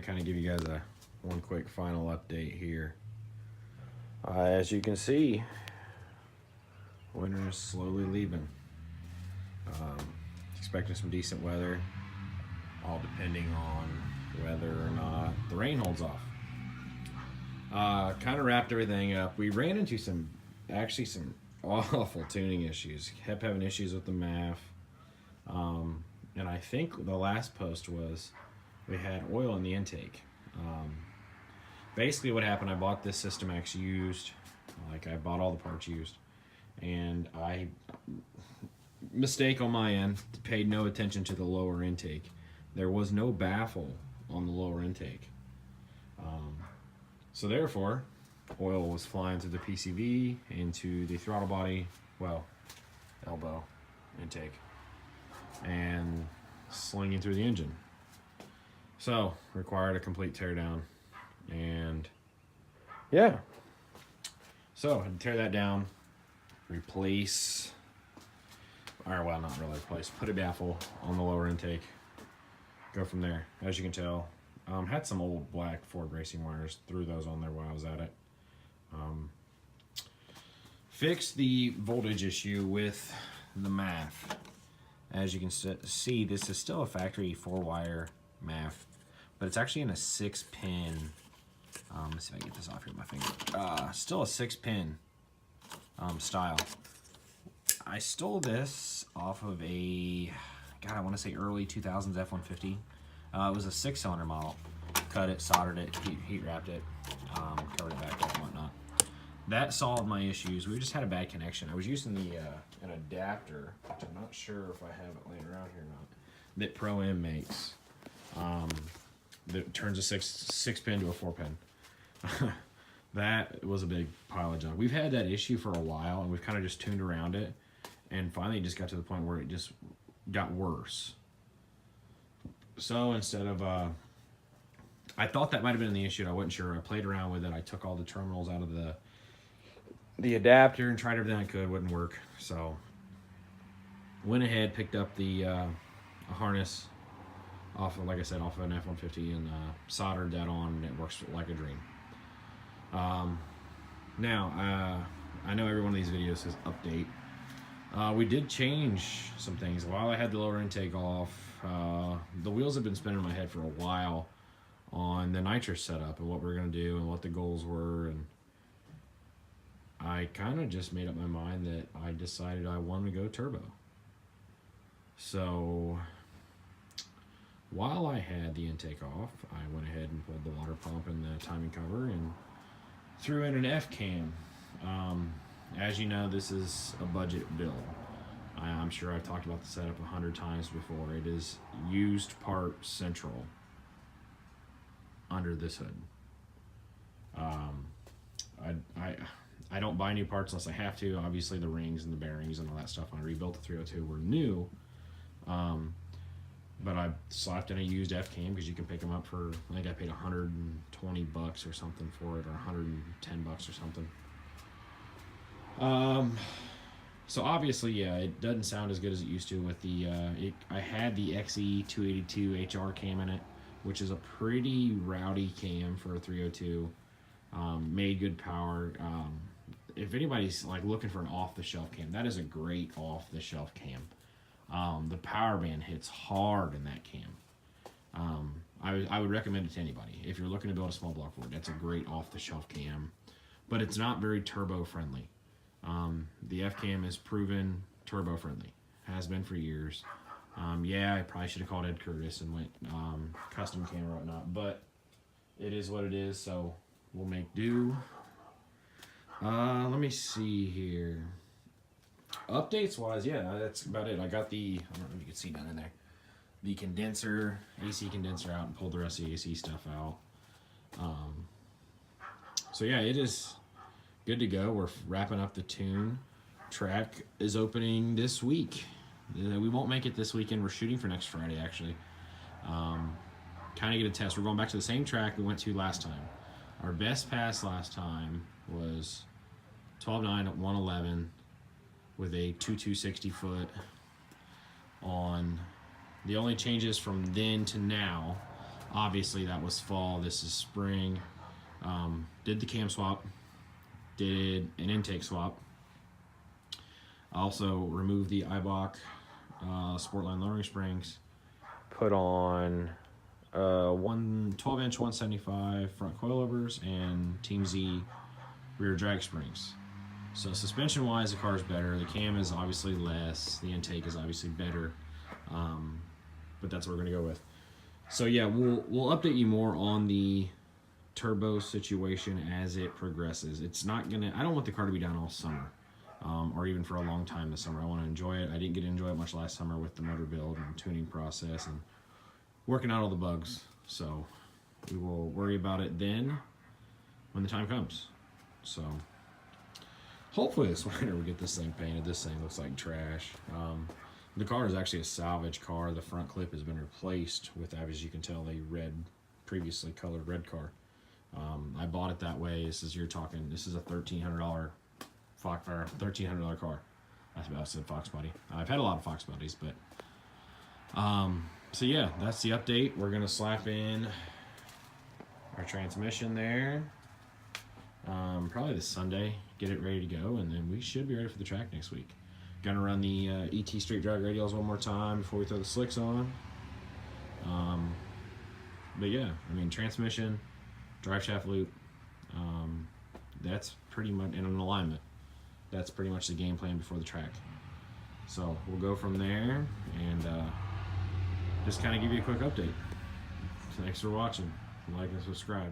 to kind of give you guys one quick final update here. As you can see, winter is slowly leaving. Expecting some decent weather, all depending on whether or not the rain holds off. Kind of wrapped everything up. We ran into some awful tuning issues. Kept having issues with the MAF. And I think the last post was we had oil in the intake. Basically what happened, I bought this System X used. Like, I bought all the parts used. And mistake on my end, paid no attention to the lower intake. There was no baffle on the lower intake. So therefore, oil was flying through the PCV into the throttle body, well, elbow intake, and slinging through the engine. So, required a complete teardown. And yeah. So, I had to tear that down, replace, or well, not really replace, put a baffle on the lower intake, go from there. As you can tell, had some old black Ford racing wires, threw those on there while I was at it. Fixed the voltage issue with the MAF. As you can see, this is still a factory 4-wire MAF, but it's actually in a 6-pin. Let's see if I can get this off here with my finger. Still a 6-pin style. I stole this off of a, God, I want to say early 2000s F-150. It was a 6-cylinder model. Cut it, soldered it, heat wrapped it, covered it back up and whatnot. That solved my issues. We just had a bad connection. I was using an adapter, which I'm not sure if I have it laying around here or not, that Pro-M makes. That turns a 6-pin to a 4-pin. That was a big pile of junk. We've had that issue for a while, and we've kind of just tuned around it, and finally it just got to the point where it just got worse. So instead of, I thought that might have been the issue. I wasn't sure. I played around with it. I took all the terminals out of the adapter and tried everything I could. Wouldn't work. So went ahead, picked up the a harness off of, like I said, off of an F-150 and soldered that on, and it works like a dream. Now, I know every one of these videos says update. We did change some things. While I had the lower intake off, the wheels have been spinning in my head for a while on the nitrous setup and what we're going to do and what the goals were, and I kind of just made up my mind that I decided I wanted to go turbo. So while I had the intake off, I went ahead and pulled the water pump and the timing cover and threw in an F-cam. As you know, this is a budget build. I'm sure I've talked about the setup 100 times before. It is used part central under this hood. I don't buy new parts unless I have to. Obviously the rings and the bearings and all that stuff when I rebuilt the 302 were new. But I slapped in a used F-cam because you can pick them up for, I think I paid $120 or something for it, or $110 or something. So obviously, yeah, it doesn't sound as good as it used to with the, I had the XE282 HR cam in it, which is a pretty rowdy cam for a 302. Made good power. If anybody's like looking for an off-the-shelf cam, that is a great off-the-shelf cam. The power band hits hard in that cam. I would recommend it to anybody. If you're looking to build a small block Ford, that's a great off-the-shelf cam, but it's not very turbo-friendly. The F-cam is proven turbo-friendly. Has been for years. Yeah, I probably should have called Ed Curtis and went custom cam or whatnot, but it is what it is, so we'll make do. Let me see here. Updates wise, yeah, that's about it. I got the, I don't know if you can see down in there, the condenser, AC condenser out, and pulled the rest of the AC stuff out. So yeah, it is good to go. We're wrapping up the tune. Track is opening this week. We won't make it this weekend. We're shooting for next Friday, actually. Kind of get a test. We're going back to the same track we went to last time. Our best pass last time was 12.9 at 111 with a 2260 foot on. The only changes from then to now Obviously that was fall, this is spring. Did the cam swap, did an intake swap. I also removed the Eibach Sportline lowering springs, put on 12-inch 175 front coilovers and Team Z rear drag springs. So suspension wise, the car is better. The cam is obviously less. The intake is obviously better, but that's what we're gonna go with. So yeah, we'll update you more on the turbo situation as it progresses. It's not gonna. I don't want the car to be down all summer, or even for a long time this summer. I want to enjoy it. I didn't get to enjoy it much last summer with the motor build and tuning process and working out all the bugs. So we will worry about it then when the time comes. So hopefully this winter we get this thing painted. This thing looks like trash. The car is actually a salvage car. The front clip has been replaced with, as you can tell, a previously colored red car. I bought it that way. This is a $1,300 $1,300 car. I said Fox Body. I've had a lot of Fox Bodies, but so yeah, that's the update. We're gonna slap in our transmission there. Probably this Sunday, get it ready to go, and then we should be ready for the track next week. Gonna run the ET Street Drag radials one more time before we throw the slicks on. But yeah, I mean, transmission, drive shaft loop, that's pretty much, and an alignment. That's pretty much the game plan before the track. So we'll go from there and just kind of give you a quick update. So thanks for watching. Like and subscribe.